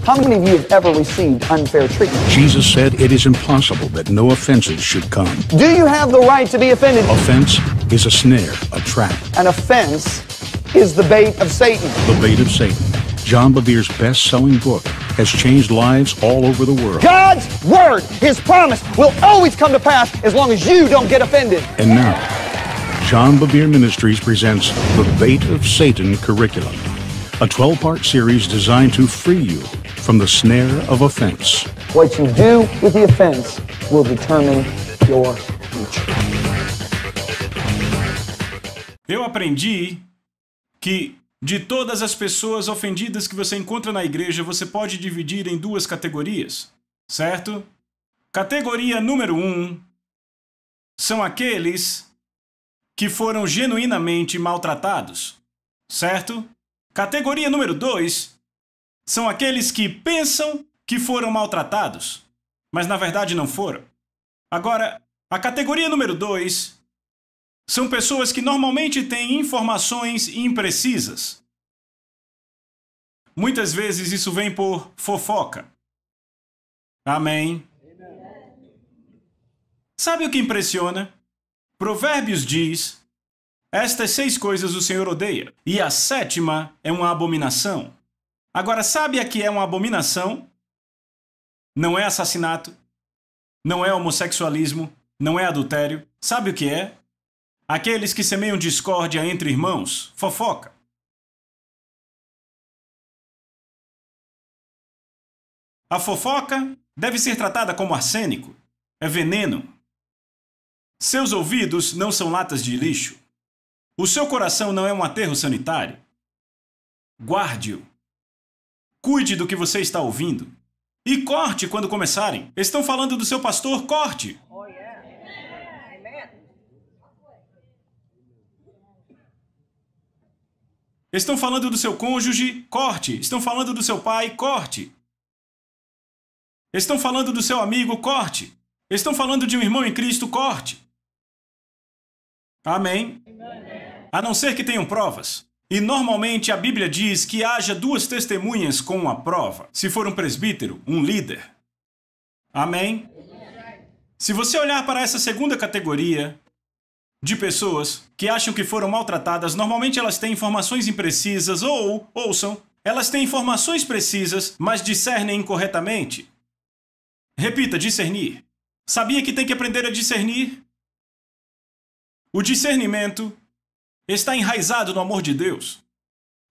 How many of you have ever received unfair treatment? Jesus said it is impossible that no offenses should come. Do you have the right to be offended? Offense is a snare, a trap. An offense is the bait of Satan. The bait of Satan. John Bevere's best-selling book has changed lives all over the world. God's word, His promise, will always come to pass as long as you don't get offended. And now, John Bevere Ministries presents The Bait of Satan Curriculum, a 12-part series designed to free you from the snare of offense. What you do with the offense will determine your future. Eu aprendi que de todas as pessoas ofendidas que você encontra na igreja, você pode dividir em duas categorias, certo? Categoria número 1 são aqueles que foram genuinamente maltratados, certo? Categoria número 2 são aqueles que pensam que foram maltratados, mas na verdade não foram. Agora, a categoria número 2 são pessoas que normalmente têm informações imprecisas. Muitas vezes isso vem por fofoca. Amém? Sabe o que impressiona? Provérbios diz: estas 6 coisas o Senhor odeia, e a 7ª é uma abominação. Agora, sabe a que é uma abominação? Não é assassinato, não é homossexualismo, não é adultério. Sabe o que é? Aqueles que semeiam discórdia entre irmãos, fofoca. A fofoca deve ser tratada como arsênico, é veneno. Seus ouvidos não são latas de lixo. O seu coração não é um aterro sanitário. Guarde-o. Cuide do que você está ouvindo. E corte quando começarem. Estão falando do seu pastor, corte. Estão falando do seu cônjuge, corte. Estão falando do seu pai, corte. Estão falando do seu amigo, corte. Estão falando de um irmão em Cristo, corte. Amém? A não ser que tenham provas. E normalmente a Bíblia diz que haja 2 testemunhas com a prova. Se for um presbítero, um líder. Amém? Se você olhar para essa segunda categoria de pessoas que acham que foram maltratadas, normalmente elas têm informações imprecisas ou, ouçam, elas têm informações precisas, mas discernem incorretamente. Repita, discernir. Sabia que tem que aprender a discernir? O discernimento está enraizado no amor de Deus.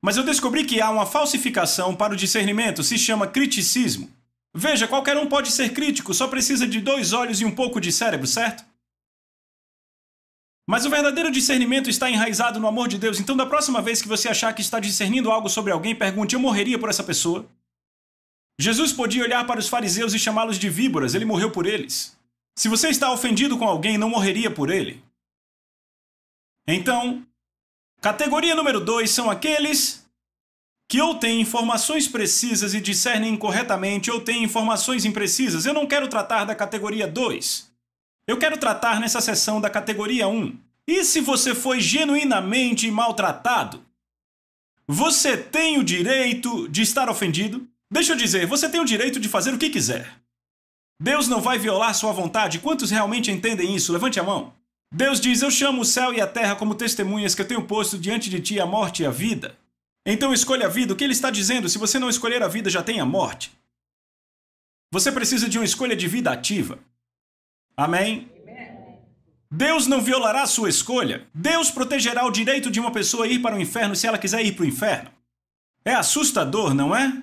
Mas eu descobri que há uma falsificação para o discernimento, se chama criticismo. Veja, qualquer um pode ser crítico, só precisa de 2 olhos e um pouco de cérebro, certo? Mas o verdadeiro discernimento está enraizado no amor de Deus. Então, da próxima vez que você achar que está discernindo algo sobre alguém, pergunte: eu morreria por essa pessoa? Jesus podia olhar para os fariseus e chamá-los de víboras, ele morreu por eles. Se você está ofendido com alguém, não morreria por ele. Então, categoria número 2 são aqueles que ou têm informações precisas e discernem incorretamente, ou têm informações imprecisas. Eu não quero tratar da categoria 2. Eu quero tratar nessa sessão da categoria 1. E se você foi genuinamente maltratado? Você tem o direito de estar ofendido? Deixa eu dizer, você tem o direito de fazer o que quiser. Deus não vai violar sua vontade. Quantos realmente entendem isso? Levante a mão. Deus diz: eu chamo o céu e a terra como testemunhas que eu tenho posto diante de ti a morte e a vida. Então escolha a vida. O que ele está dizendo? Se você não escolher a vida, já tem a morte. Você precisa de uma escolha de vida ativa. Amém? Deus não violará a sua escolha. Deus protegerá o direito de uma pessoa ir para o inferno se ela quiser ir para o inferno. É assustador, não é?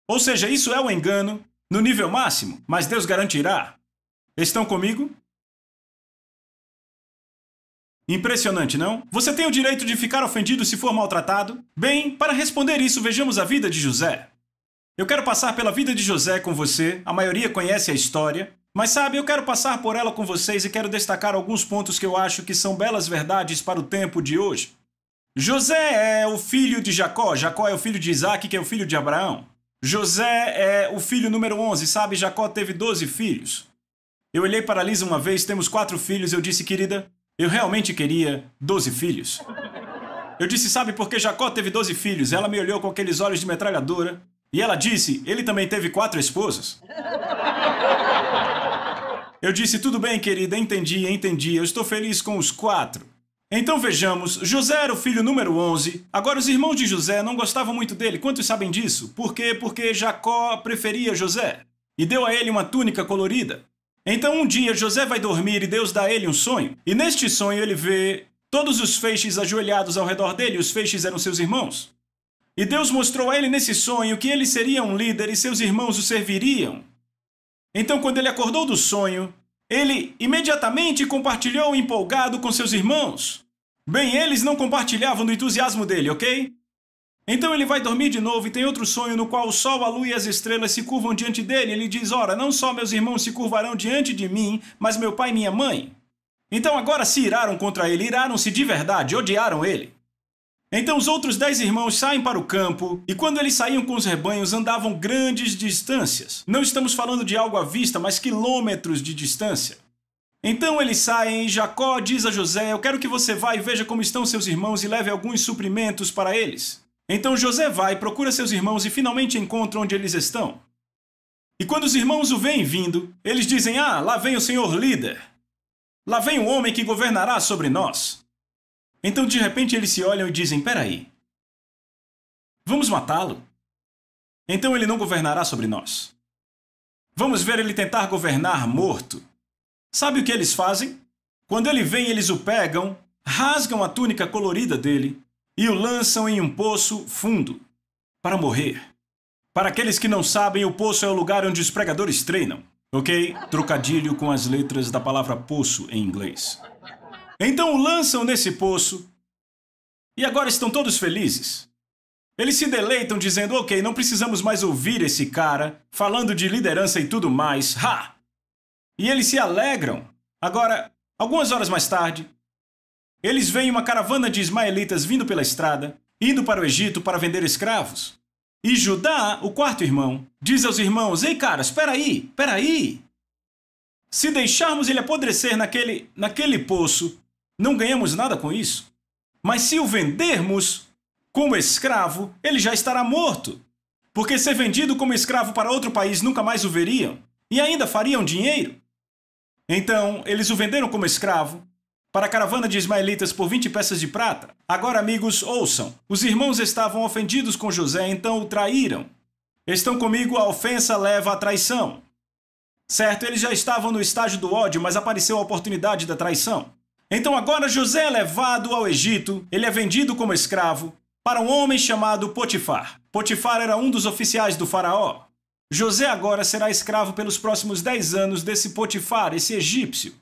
Ou seja, isso é um engano no nível máximo, mas Deus garantirá. Estão comigo? Impressionante, não? Você tem o direito de ficar ofendido se for maltratado? Bem, para responder isso, vejamos a vida de José. Eu quero passar pela vida de José com você. A maioria conhece a história. Mas sabe, eu quero passar por ela com vocês e quero destacar alguns pontos que eu acho que são belas verdades para o tempo de hoje. José é o filho de Jacó. Jacó é o filho de Isaac, que é o filho de Abraão. José é o filho número 11. Sabe, Jacó teve 12 filhos. Eu olhei para a Lisa uma vez, temos 4 filhos. Eu disse, querida, eu realmente queria 12 filhos. Eu disse, sabe por que Jacó teve 12 filhos? Ela me olhou com aqueles olhos de metralhadora. E ela disse, ele também teve 4 esposas. Eu disse, tudo bem, querida, entendi. Eu estou feliz com os 4. Então vejamos, José era o filho número 11. Agora, os irmãos de José não gostavam muito dele. Quantos sabem disso? Por quê? Porque Jacó preferia José e deu a ele uma túnica colorida. Então um dia José vai dormir e Deus dá a ele um sonho. E neste sonho ele vê todos os feixes ajoelhados ao redor dele. Os feixes eram seus irmãos. E Deus mostrou a ele nesse sonho que ele seria um líder e seus irmãos o serviriam. Então, quando ele acordou do sonho, ele imediatamente compartilhou empolgado com seus irmãos. Bem, eles não compartilhavam do entusiasmo dele, ok? Então ele vai dormir de novo e tem outro sonho no qual o sol, a lua e as estrelas se curvam diante dele. Ele diz, ora, não só meus irmãos se curvarão diante de mim, mas meu pai e minha mãe. Então agora se iraram contra ele, iraram-se de verdade, odiaram ele. Então os outros 10 irmãos saem para o campo, e quando eles saíam com os rebanhos, andavam grandes distâncias. Não estamos falando de algo à vista, mas quilômetros de distância. Então eles saem e Jacó diz a José, eu quero que você vá e veja como estão seus irmãos e leve alguns suprimentos para eles. Então José vai, procura seus irmãos e finalmente encontra onde eles estão. E quando os irmãos o veem vindo, eles dizem, ah, lá vem o senhor líder. Lá vem o homem que governará sobre nós. Então, de repente, eles se olham e dizem, peraí, vamos matá-lo? Então ele não governará sobre nós. Vamos ver ele tentar governar morto. Sabe o que eles fazem? Quando ele vem, eles o pegam, rasgam a túnica colorida dele e o lançam em um poço fundo, para morrer. Para aqueles que não sabem, o poço é o lugar onde os pregadores treinam, ok? Trocadilho com as letras da palavra poço em inglês. Então o lançam nesse poço e agora estão todos felizes. Eles se deleitam dizendo, ok, não precisamos mais ouvir esse cara falando de liderança e tudo mais. Ha! E eles se alegram. Agora, algumas horas mais tarde, eles veem uma caravana de ismaelitas vindo pela estrada, indo para o Egito para vender escravos. E Judá, o 4º irmão, diz aos irmãos, ei cara, espera aí. Se deixarmos ele apodrecer naquele poço, não ganhamos nada com isso. Mas se o vendermos como escravo, ele já estará morto. Porque ser vendido como escravo para outro país nunca mais o veriam. E ainda fariam dinheiro. Então, eles o venderam como escravo para a caravana de ismaelitas por 20 peças de prata. Agora, amigos, ouçam. Os irmãos estavam ofendidos com José, então o traíram. Estão comigo, a ofensa leva à traição. Certo, eles já estavam no estágio do ódio, mas apareceu a oportunidade da traição. Então agora José é levado ao Egito, ele é vendido como escravo, para um homem chamado Potifar. Potifar era um dos oficiais do faraó. José agora será escravo pelos próximos 10 anos desse Potifar, esse egípcio.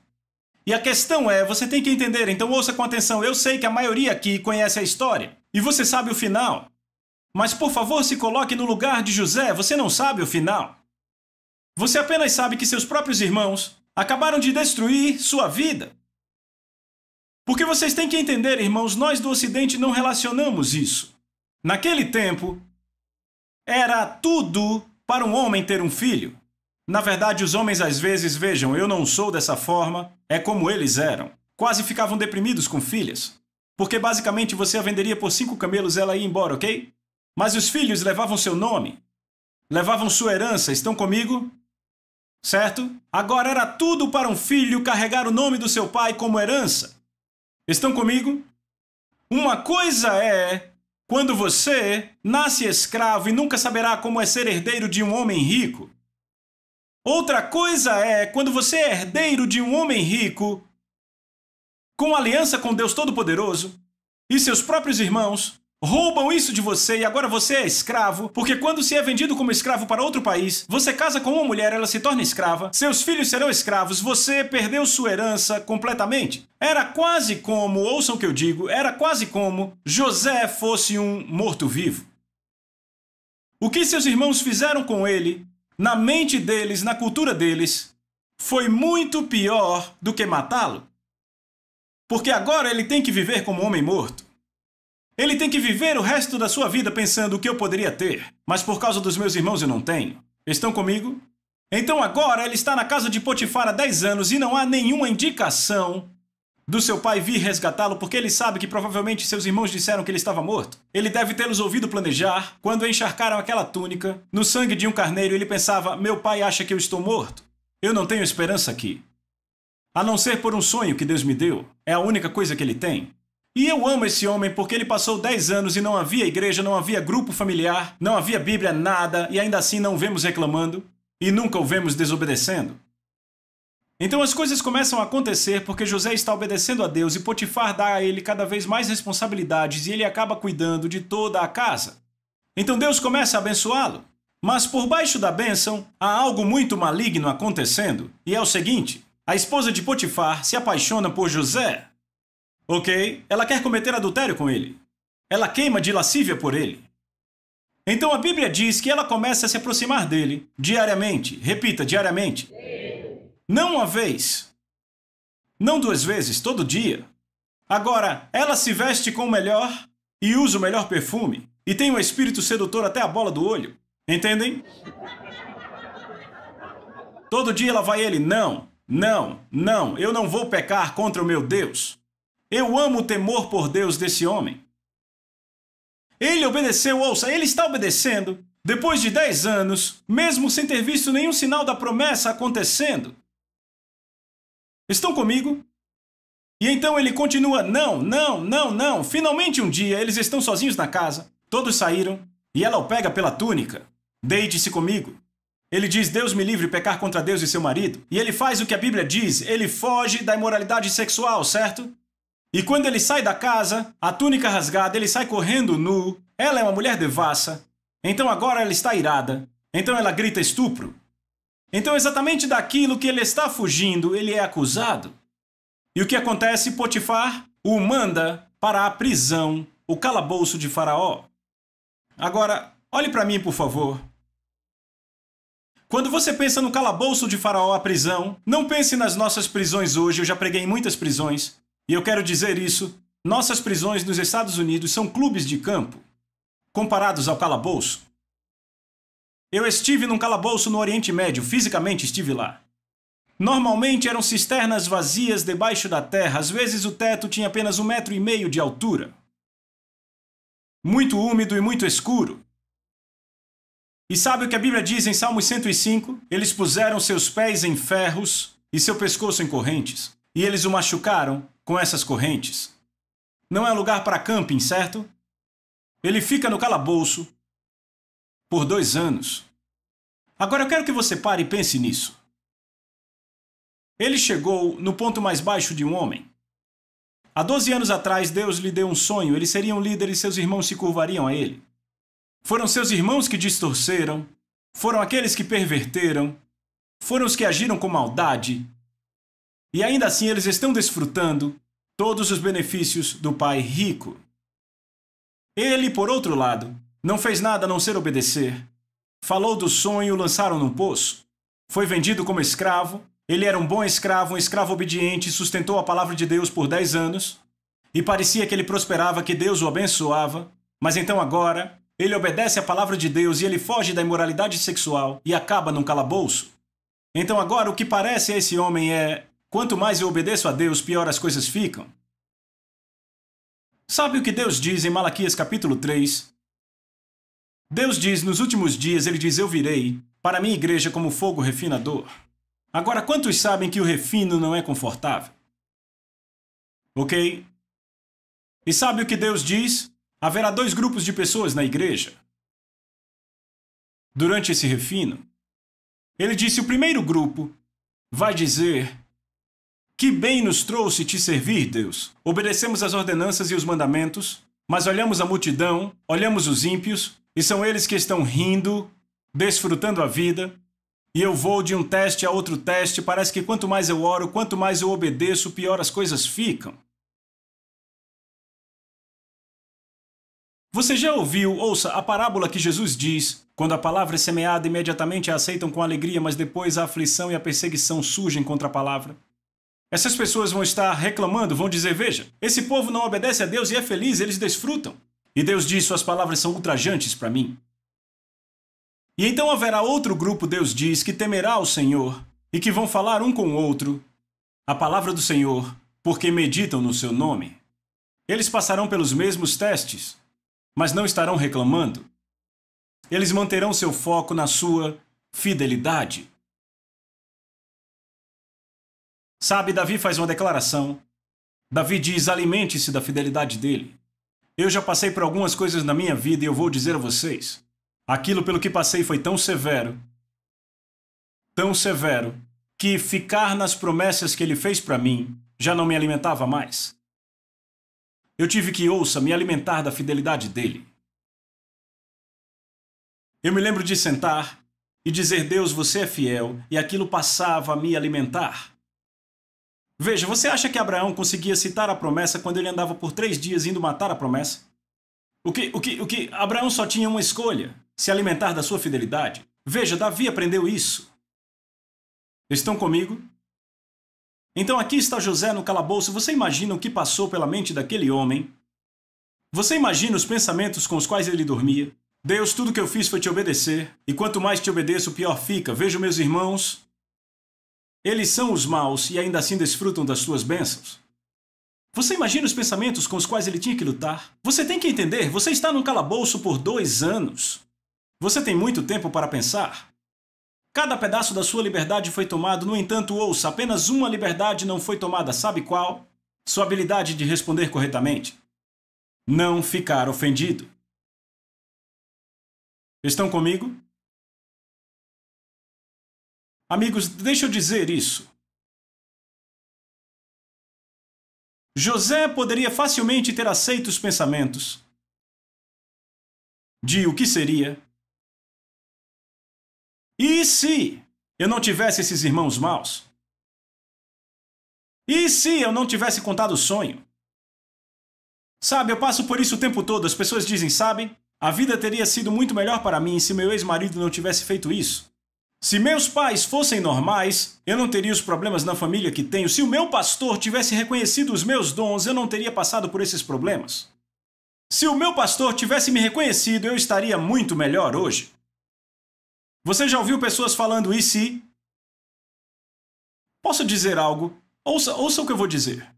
E a questão é, você tem que entender, então ouça com atenção, eu sei que a maioria aqui conhece a história, e você sabe o final. Mas por favor se coloque no lugar de José, você não sabe o final. Você apenas sabe que seus próprios irmãos acabaram de destruir sua vida. Porque vocês têm que entender, irmãos, nós do Ocidente não relacionamos isso. Naquele tempo, era tudo para um homem ter um filho. Na verdade, os homens às vezes, vejam, eu não sou dessa forma, é como eles eram. Quase ficavam deprimidos com filhas. Porque basicamente você a venderia por 5 camelos e ela ia embora, ok? Mas os filhos levavam seu nome, levavam sua herança, estão comigo? Certo? Agora era tudo para um filho carregar o nome do seu pai como herança. Estão comigo? Uma coisa é quando você nasce escravo e nunca saberá como é ser herdeiro de um homem rico. Outra coisa é quando você é herdeiro de um homem rico com aliança com Deus Todo-Poderoso e seus próprios irmãos roubam isso de você e agora você é escravo, porque quando se é vendido como escravo para outro país, você casa com uma mulher, ela se torna escrava, seus filhos serão escravos, você perdeu sua herança completamente. Era quase como, ouçam o que eu digo, era quase como José fosse um morto-vivo. O que seus irmãos fizeram com ele, na mente deles, na cultura deles, foi muito pior do que matá-lo. Porque agora ele tem que viver como homem morto. Ele tem que viver o resto da sua vida pensando o que eu poderia ter, mas por causa dos meus irmãos eu não tenho. Estão comigo? Então agora ele está na casa de Potifar há 10 anos e não há nenhuma indicação do seu pai vir resgatá-lo, porque ele sabe que provavelmente seus irmãos disseram que ele estava morto. Ele deve tê-los ouvido planejar quando encharcaram aquela túnica no sangue de um carneiro. Ele pensava: meu pai acha que eu estou morto. Eu não tenho esperança aqui. A não ser por um sonho que Deus me deu. É a única coisa que ele tem. E eu amo esse homem porque ele passou 10 anos e não havia igreja, não havia grupo familiar, não havia Bíblia, nada, e ainda assim não o vemos reclamando e nunca o vemos desobedecendo. Então as coisas começam a acontecer porque José está obedecendo a Deus e Potifar dá a ele cada vez mais responsabilidades e ele acaba cuidando de toda a casa. Então Deus começa a abençoá-lo. Mas por baixo da bênção há algo muito maligno acontecendo, e é o seguinte: a esposa de Potifar se apaixona por José. Ok? Ela quer cometer adultério com ele. Ela queima de lascívia por ele. Então a Bíblia diz que ela começa a se aproximar dele diariamente. Repita, diariamente. Não uma vez. Não 2 vezes, todo dia. Agora, ela se veste com o melhor e usa o melhor perfume. E tem um espírito sedutor até a bola do olho. Entendem? Todo dia ela vai a ele: não, não, não, eu não vou pecar contra o meu Deus. Eu amo o temor por Deus desse homem. Ele obedeceu, ouça, ele está obedecendo depois de 10 anos, mesmo sem ter visto nenhum sinal da promessa acontecendo. Estão comigo? E então ele continua: não, não, não, não. Finalmente um dia eles estão sozinhos na casa, todos saíram, e ela o pega pela túnica. Deite-se comigo. Ele diz: Deus me livre de pecar contra Deus e seu marido. E ele faz o que a Bíblia diz, ele foge da imoralidade sexual, certo? E quando ele sai da casa, a túnica rasgada, ele sai correndo nu. Ela é uma mulher devassa. Então agora ela está irada. Então ela grita estupro. Então exatamente daquilo que ele está fugindo, ele é acusado. E o que acontece? Potifar o manda para a prisão, o calabouço de Faraó. Agora, olhe para mim, por favor. Quando você pensa no calabouço de Faraó, a prisão, não pense nas nossas prisões hoje. Eu já preguei em muitas prisões. E eu quero dizer isso: nossas prisões nos Estados Unidos são clubes de campo, comparados ao calabouço. Eu estive num calabouço no Oriente Médio, fisicamente estive lá. Normalmente eram cisternas vazias debaixo da terra, às vezes o teto tinha apenas 1,5 metro de altura. Muito úmido e muito escuro. E sabe o que a Bíblia diz em Salmos 105? Eles puseram seus pés em ferros e seu pescoço em correntes, e eles o machucaram com essas correntes. Não é lugar para camping, certo? Ele fica no calabouço por 2 anos. Agora eu quero que você pare e pense nisso. Ele chegou no ponto mais baixo de um homem. Há 12 anos atrás, Deus lhe deu um sonho. Ele seria um líder e seus irmãos se curvariam a ele. Foram seus irmãos que distorceram, foram aqueles que perverteram, foram os que agiram com maldade. E ainda assim eles estão desfrutando todos os benefícios do pai rico. Ele, por outro lado, não fez nada a não ser obedecer. Falou do sonho, o lançaram num poço. Foi vendido como escravo. Ele era um bom escravo, um escravo obediente, sustentou a palavra de Deus por 10 anos. E parecia que ele prosperava, que Deus o abençoava. Mas então agora, ele obedece à palavra de Deus e ele foge da imoralidade sexual e acaba num calabouço. Então agora o que parece a esse homem é: quanto mais eu obedeço a Deus, pior as coisas ficam. Sabe o que Deus diz em Malaquias capítulo 3? Deus diz, nos últimos dias, ele diz: eu virei para a minha igreja como fogo refinador. Agora, quantos sabem que o refino não é confortável? Ok? E sabe o que Deus diz? Haverá 2 grupos de pessoas na igreja. Durante esse refino, ele disse: o primeiro grupo vai dizer: que bem nos trouxe te servir, Deus. Obedecemos as ordenanças e os mandamentos, mas olhamos a multidão, olhamos os ímpios, e são eles que estão rindo, desfrutando a vida. E eu vou de um teste a outro teste, parece que quanto mais eu oro, quanto mais eu obedeço, pior as coisas ficam. Você já ouviu, ouça, a parábola que Jesus diz: quando a palavra é semeada, imediatamente a aceitam com alegria, mas depois a aflição e a perseguição surgem contra a palavra. Essas pessoas vão estar reclamando, vão dizer: veja, esse povo não obedece a Deus e é feliz, eles desfrutam. E Deus diz: suas palavras são ultrajantes para mim. E então haverá outro grupo, Deus diz, que temerá o Senhor e que vão falar um com o outro a palavra do Senhor, porque meditam no seu nome. Eles passarão pelos mesmos testes, mas não estarão reclamando. Eles manterão seu foco na sua fidelidade. Sabe, Davi faz uma declaração. Davi diz: alimente-se da fidelidade dele. Eu já passei por algumas coisas na minha vida e eu vou dizer a vocês, aquilo pelo que passei foi tão severo, que ficar nas promessas que ele fez para mim já não me alimentava mais. Eu tive que, me alimentar da fidelidade dele. Eu me lembro de sentar e dizer: Deus, você é fiel, e aquilo passava a me alimentar. Veja, você acha que Abraão conseguia citar a promessa quando ele andava por 3 dias indo matar a promessa? O que Abraão só tinha uma escolha: se alimentar da sua fidelidade. Veja, Davi aprendeu isso. Estão comigo? Então aqui está José no calabouço. Você imagina o que passou pela mente daquele homem? Você imagina os pensamentos com os quais ele dormia? Deus, tudo que eu fiz foi te obedecer, e quanto mais te obedeço, pior fica. Vejo meus irmãos. Eles são os maus e ainda assim desfrutam das suas bênçãos. Você imagina os pensamentos com os quais ele tinha que lutar? Você tem que entender, você está num calabouço por 2 anos. Você tem muito tempo para pensar. Cada pedaço da sua liberdade foi tomado, no entanto, ouça, apenas uma liberdade não foi tomada, sabe qual? Sua habilidade de responder corretamente. Não ficar ofendido. Estão comigo? Amigos, deixa eu dizer isso. José poderia facilmente ter aceito os pensamentos de o que seria. E se eu não tivesse esses irmãos maus? E se eu não tivesse contado o sonho? Sabe, eu passo por isso o tempo todo. As pessoas dizem, sabe, a vida teria sido muito melhor para mim se meu ex-marido não tivesse feito isso. Se meus pais fossem normais, eu não teria os problemas na família que tenho. Se o meu pastor tivesse reconhecido os meus dons, eu não teria passado por esses problemas. Se o meu pastor tivesse me reconhecido, eu estaria muito melhor hoje. Você já ouviu pessoas falando e se? Posso dizer algo? Ouça o que eu vou dizer.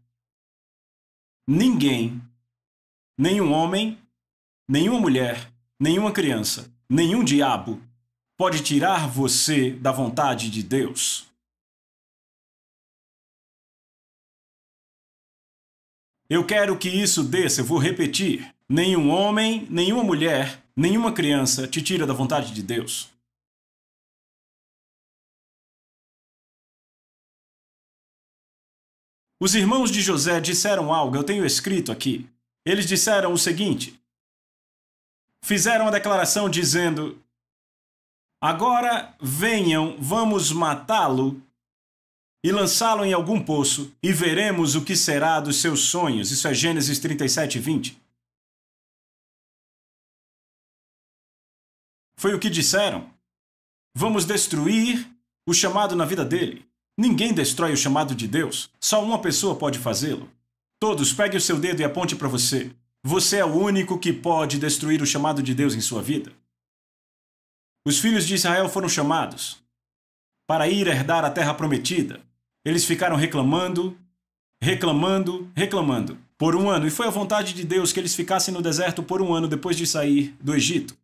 Ninguém, nenhum homem, nenhuma mulher, nenhuma criança, nenhum diabo pode tirar você da vontade de Deus. Eu quero que isso desça, eu vou repetir. Nenhum homem, nenhuma mulher, nenhuma criança te tira da vontade de Deus. Os irmãos de José disseram algo, eu tenho escrito aqui. Eles disseram o seguinte. Fizeram uma declaração dizendo: agora venham, vamos matá-lo e lançá-lo em algum poço e veremos o que será dos seus sonhos. Isso é Gênesis 37, 20. Foi o que disseram. Vamos destruir o chamado na vida dele. Ninguém destrói o chamado de Deus. Só uma pessoa pode fazê-lo. Todos, pegue o seu dedo e aponte para você. Você é o único que pode destruir o chamado de Deus em sua vida. Os filhos de Israel foram chamados para ir herdar a terra prometida. Eles ficaram reclamando por 1 ano. E foi a vontade de Deus que eles ficassem no deserto por 1 ano depois de sair do Egito.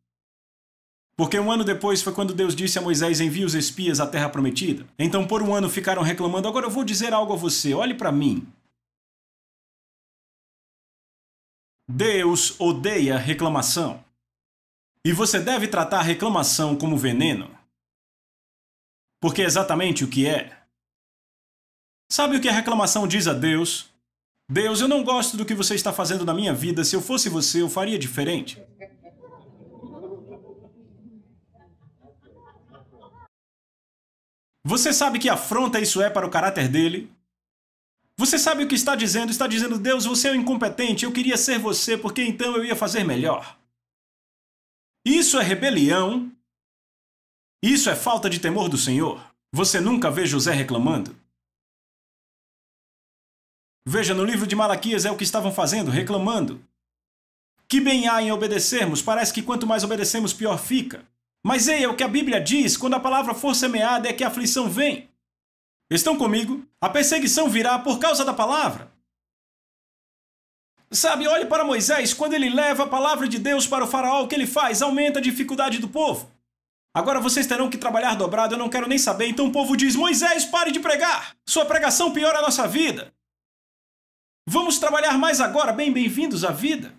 Porque 1 ano depois foi quando Deus disse a Moisés: envie os espias à terra prometida. Então por 1 ano ficaram reclamando. Agora eu vou dizer algo a você, olhe para mim. Deus odeia reclamação. E você deve tratar a reclamação como veneno. Porque é exatamente o que é. Sabe o que a reclamação diz a Deus? Deus, eu não gosto do que você está fazendo na minha vida. Se eu fosse você, eu faria diferente. Você sabe que afronta isso é para o caráter dele? Você sabe o que está dizendo? Está dizendo: Deus, você é um incompetente, eu queria ser você porque então eu ia fazer melhor. Isso é rebelião. Isso é falta de temor do Senhor. Você nunca vê José reclamando? Veja, no livro de Malaquias é o que estavam fazendo, reclamando. Que bem há em obedecermos? Parece que quanto mais obedecemos, pior fica. Mas é o que a Bíblia diz, quando a palavra for semeada é que a aflição vem. Estão comigo? A perseguição virá por causa da palavra. Sabe, olhe para Moisés, quando ele leva a palavra de Deus para o faraó, o que ele faz? Aumenta a dificuldade do povo. Agora vocês terão que trabalhar dobrado, eu não quero nem saber. Então o povo diz, Moisés, pare de pregar. Sua pregação piora a nossa vida. Vamos trabalhar mais agora. Bem-vindos à vida.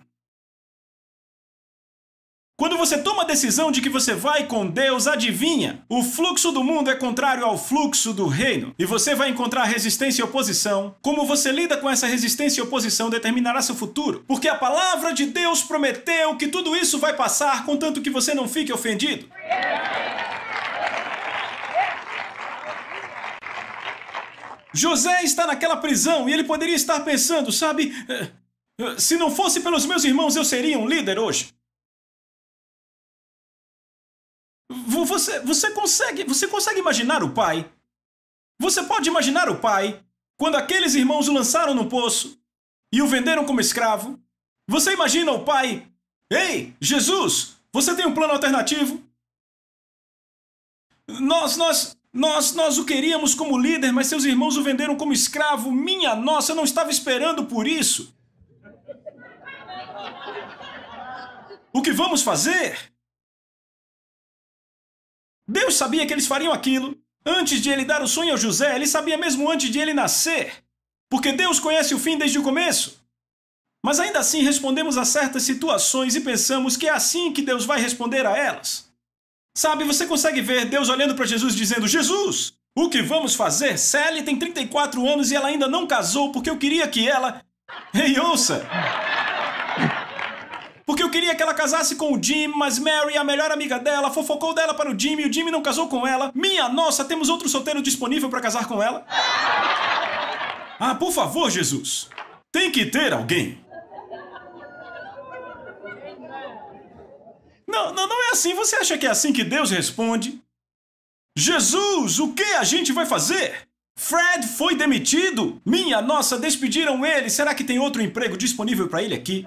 Quando você toma a decisão de que você vai com Deus, adivinha? O fluxo do mundo é contrário ao fluxo do reino. E você vai encontrar resistência e oposição. Como você lida com essa resistência e oposição determinará seu futuro. Porque a palavra de Deus prometeu que tudo isso vai passar, contanto que você não fique ofendido. José está naquela prisão e ele poderia estar pensando, sabe? Se não fosse pelos meus irmãos, eu seria um líder hoje. Você consegue imaginar o pai? Você pode imaginar o pai quando aqueles irmãos o lançaram no poço e o venderam como escravo? Você imagina o pai? Ei, Jesus, você tem um plano alternativo? Nós o queríamos como líder, mas seus irmãos o venderam como escravo. Minha nossa, eu não estava esperando por isso. O que vamos fazer? Deus sabia que eles fariam aquilo. Antes de ele dar o sonho a José, ele sabia mesmo antes de ele nascer. Porque Deus conhece o fim desde o começo. Mas ainda assim respondemos a certas situações e pensamos que é assim que Deus vai responder a elas. Sabe, você consegue ver Deus olhando para Jesus dizendo, Jesus, o que vamos fazer? Sally tem 34 anos e ela ainda não casou porque eu queria que ela... Ei, ouça! Porque eu queria que ela casasse com o Jim, mas Mary, a melhor amiga dela, fofocou dela para o Jim e o Jimmy não casou com ela. Minha nossa, temos outro solteiro disponível para casar com ela? Ah, por favor, Jesus. Tem que ter alguém. Não é assim. Você acha que é assim que Deus responde? Jesus, o que a gente vai fazer? Fred foi demitido? Minha nossa, despediram ele. Será que tem outro emprego disponível para ele aqui?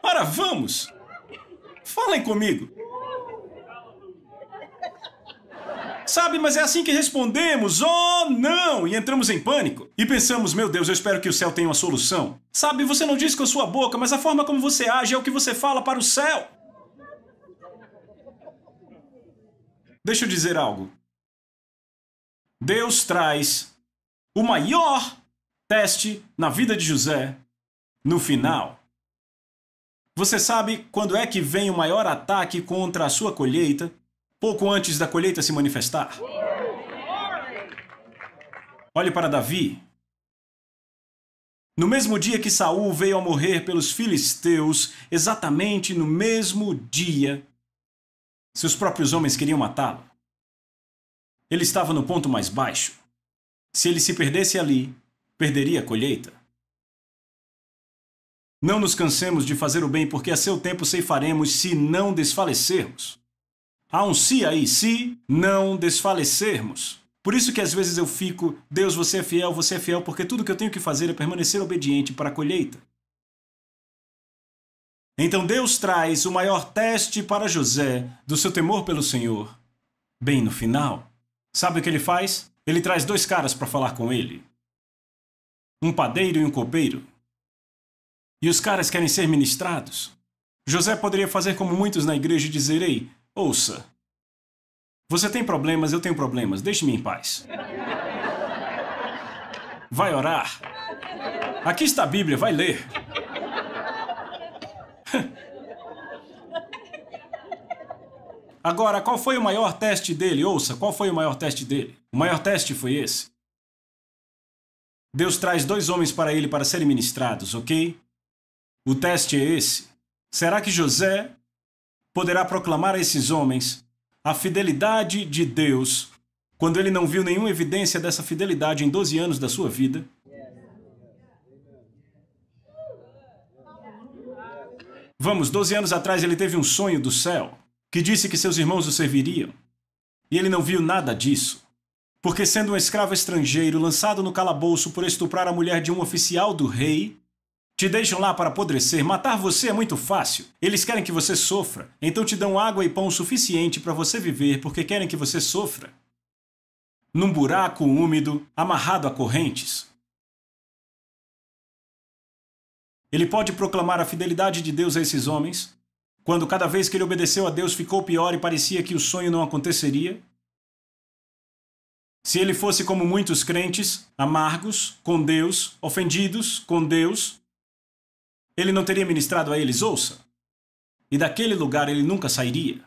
Ora, vamos! Falem comigo! Sabe, mas é assim que respondemos, oh não! E entramos em pânico. E pensamos, meu Deus, eu espero que o céu tenha uma solução. Sabe, você não diz com a sua boca, mas a forma como você age é o que você fala para o céu. Deixa eu dizer algo. Deus traz o maior teste na vida de José no final. Você sabe quando é que vem o maior ataque contra a sua colheita? Pouco antes da colheita se manifestar. Olhe para Davi. No mesmo dia que Saul veio a morrer pelos filisteus, exatamente no mesmo dia, seus próprios homens queriam matá-lo. Ele estava no ponto mais baixo. Se ele se perdesse ali, perderia a colheita. Não nos cansemos de fazer o bem, porque a seu tempo ceifaremos se não desfalecermos. Há um se aí, se não desfalecermos. Por isso que às vezes eu fico, Deus, você é fiel, porque tudo que eu tenho que fazer é permanecer obediente para a colheita. Então Deus traz o maior teste para José do seu temor pelo Senhor. Bem no final, sabe o que ele faz? Ele traz dois caras para falar com ele. Um padeiro e um copeiro. E os caras querem ser ministrados. José poderia fazer como muitos na igreja e dizer, ei, ouça, você tem problemas, eu tenho problemas, deixe-me em paz. Vai orar. Aqui está a Bíblia, vai ler. Agora, qual foi o maior teste dele? Ouça, qual foi o maior teste dele? O maior teste foi esse. Deus traz dois homens para ele para serem ministrados, ok? O teste é esse. Será que José poderá proclamar a esses homens a fidelidade de Deus quando ele não viu nenhuma evidência dessa fidelidade em 12 anos da sua vida? Vamos, 12 anos atrás ele teve um sonho do céu que disse que seus irmãos o serviriam. E ele não viu nada disso. Porque sendo um escravo estrangeiro lançado no calabouço por estuprar a mulher de um oficial do rei, te deixam lá para apodrecer. Matar você é muito fácil. Eles querem que você sofra, então te dão água e pão suficiente para você viver porque querem que você sofra. Num buraco úmido, amarrado a correntes. Ele pode proclamar a fidelidade de Deus a esses homens, quando cada vez que ele obedeceu a Deus ficou pior e parecia que o sonho não aconteceria? Se ele fosse como muitos crentes, amargos com Deus, ofendidos com Deus, ele não teria ministrado a eles, ouça. E daquele lugar ele nunca sairia.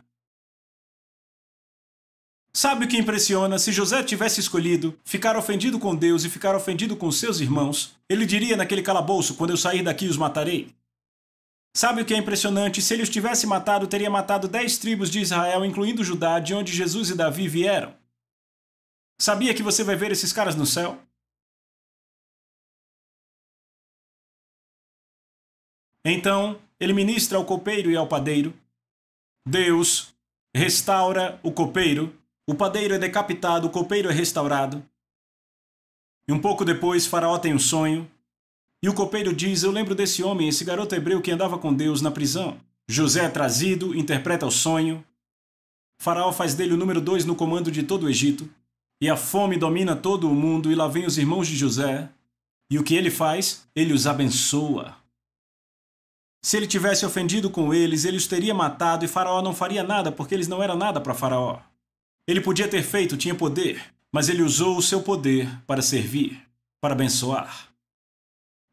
Sabe o que impressiona? Se José tivesse escolhido ficar ofendido com Deus e ficar ofendido com seus irmãos, ele diria naquele calabouço, quando eu sair daqui os matarei. Sabe o que é impressionante? Se ele os tivesse matado, teria matado 10 tribos de Israel, incluindo Judá, de onde Jesus e Davi vieram. Sabia que você vai ver esses caras no céu? Então, ele ministra ao copeiro e ao padeiro. Deus restaura o copeiro. O padeiro é decapitado, o copeiro é restaurado. E um pouco depois, Faraó tem um sonho. E o copeiro diz, eu lembro desse homem, esse garoto hebreu que andava com Deus na prisão. José é trazido, interpreta o sonho. Faraó faz dele o número 2 no comando de todo o Egito. E a fome domina todo o mundo, e lá vem os irmãos de José. E o que ele faz? Ele os abençoa. Se ele tivesse ofendido com eles, ele os teria matado, e Faraó não faria nada, porque eles não eram nada para Faraó. Ele podia ter feito, tinha poder, mas ele usou o seu poder para servir, para abençoar.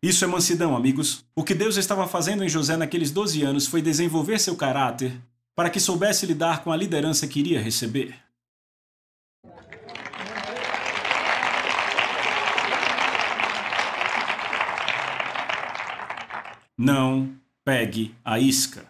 Isso é mansidão, amigos. O que Deus estava fazendo em José naqueles 12 anos foi desenvolver seu caráter para que soubesse lidar com a liderança que iria receber. Não pegue a isca.